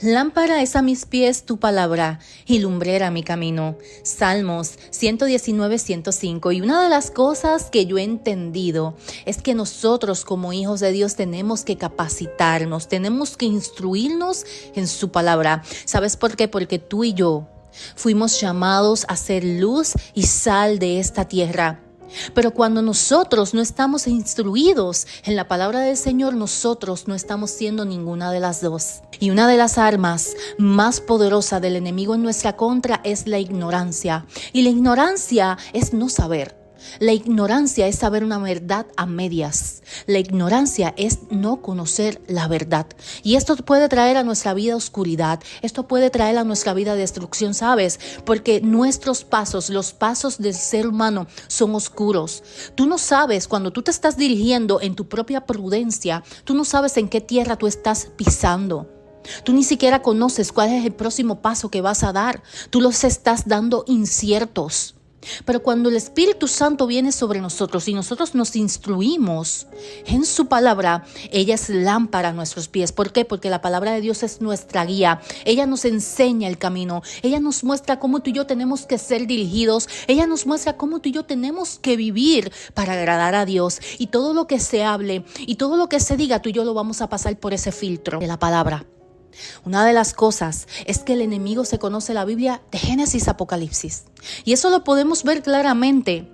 Lámpara es a mis pies tu palabra y lumbrera mi camino. Salmos 119-105. Y una de las cosas que yo he entendido es que nosotros como hijos de Dios tenemos que capacitarnos, tenemos que instruirnos en su palabra. ¿Sabes por qué? Porque tú y yo fuimos llamados a ser luz y sal de esta tierra. Pero cuando nosotros no estamos instruidos en la palabra del Señor, nosotros no estamos siendo ninguna de las dos. Y una de las armas más poderosas del enemigo en nuestra contra es la ignorancia. Y la ignorancia es no saber. La ignorancia es saber una verdad a medias. La ignorancia es no conocer la verdad. Y esto puede traer a nuestra vida oscuridad. Esto puede traer a nuestra vida destrucción, ¿sabes? Porque nuestros pasos, los pasos del ser humano son oscuros. Tú no sabes, cuando tú te estás dirigiendo en tu propia prudencia, tú no sabes en qué tierra tú estás pisando. Tú ni siquiera conoces cuál es el próximo paso que vas a dar. Tú los estás dando inciertos. Pero cuando el Espíritu Santo viene sobre nosotros y nosotros nos instruimos en su palabra, ella es lámpara a nuestros pies. ¿Por qué? Porque la palabra de Dios es nuestra guía. Ella nos enseña el camino. Ella nos muestra cómo tú y yo tenemos que ser dirigidos. Ella nos muestra cómo tú y yo tenemos que vivir para agradar a Dios. Y todo lo que se hable y todo lo que se diga, tú y yo lo vamos a pasar por ese filtro de la palabra. Una de las cosas es que el enemigo se conoce la Biblia de Génesis a Apocalipsis. Y eso lo podemos ver claramente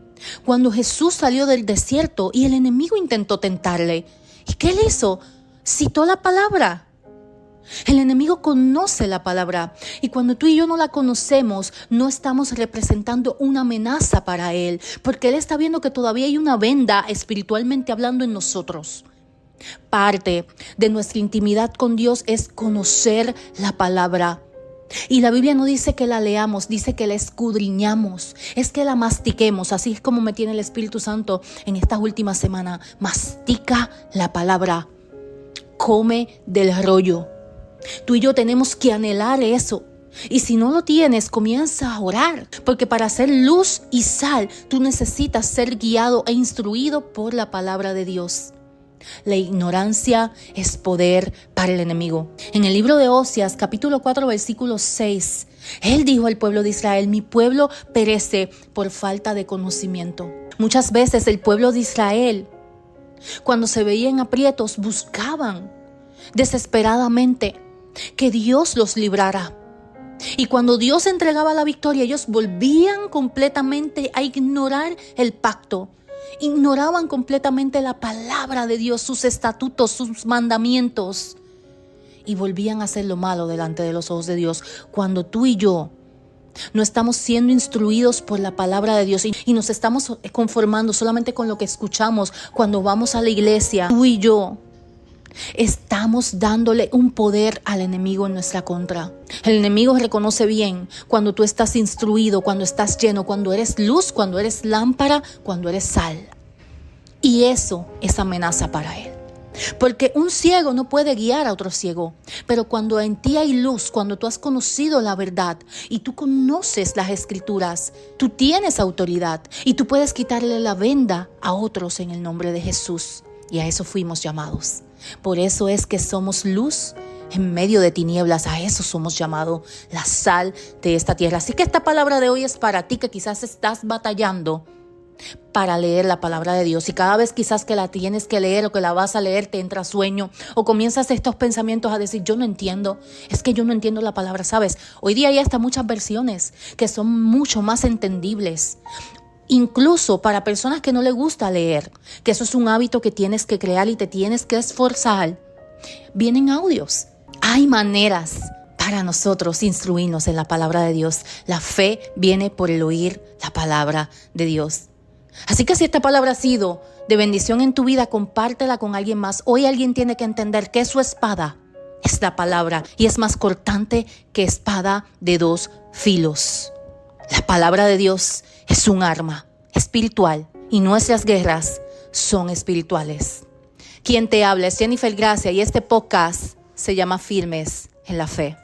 cuando Jesús salió del desierto y el enemigo intentó tentarle. ¿Y qué él hizo? Citó la palabra. El enemigo conoce la palabra y cuando tú y yo no la conocemos, no estamos representando una amenaza para él, porque él está viendo que todavía hay una venda espiritualmente hablando en nosotros. Parte de nuestra intimidad con Dios es conocer la palabra. Y la Biblia no dice que la leamos, dice que la escudriñamos, es que la mastiquemos. Así es como me tiene el Espíritu Santo en estas últimas semanas. Mastica la palabra, come del rollo. Tú y yo tenemos que anhelar eso. Y si no lo tienes, comienza a orar, porque para ser luz y sal, tú necesitas ser guiado e instruido por la palabra de Dios. La ignorancia es poder para el enemigo. En el libro de Oseas, capítulo 4, versículo 6, él dijo al pueblo de Israel: mi pueblo perece por falta de conocimiento. Muchas veces el pueblo de Israel, cuando se veían aprietos, buscaban desesperadamente que Dios los librara. Y cuando Dios entregaba la victoria, ellos volvían completamente a ignorar el pacto. Ignoraban completamente la palabra de Dios, sus estatutos, sus mandamientos. Y volvían a hacer lo malo delante de los ojos de Dios. Cuando tú y yo no estamos siendo instruidos por la palabra de Dios y nos estamos conformando solamente con lo que escuchamos cuando vamos a la iglesia, tú y yo estamos dándole un poder al enemigo en nuestra contra. El enemigo reconoce bien cuando tú estás instruido, cuando estás lleno, cuando eres luz, cuando eres lámpara, cuando eres sal. Y eso es amenaza para él. Porque un ciego no puede guiar a otro ciego. Pero cuando en ti hay luz, cuando tú has conocido la verdad y tú conoces las escrituras, tú tienes autoridad y tú puedes quitarle la venda a otros en el nombre de Jesús. Y a eso fuimos llamados. Por eso es que somos luz en medio de tinieblas. A eso somos llamados, la sal de esta tierra. Así que esta palabra de hoy es para ti que quizás estás batallando para leer la palabra de Dios. Y cada vez quizás que la tienes que leer o que la vas a leer te entra sueño o comienzas estos pensamientos a decir: yo no entiendo, es que yo no entiendo la palabra. ¿Sabes? Hoy día hay hasta muchas versiones que son mucho más entendibles. Incluso para personas que no les gusta leer, que eso es un hábito que tienes que crear y te tienes que esforzar, vienen audios. Hay maneras para nosotros instruirnos en la palabra de Dios. La fe viene por el oír la palabra de Dios. Así que si esta palabra ha sido de bendición en tu vida, compártela con alguien más. Hoy alguien tiene que entender que su espada es la palabra y es más cortante que espada de dos filos. La palabra de Dios es un arma espiritual y nuestras guerras son espirituales. Quien te habla es Jennifer Gracia y este podcast se llama Firmes en la Fe.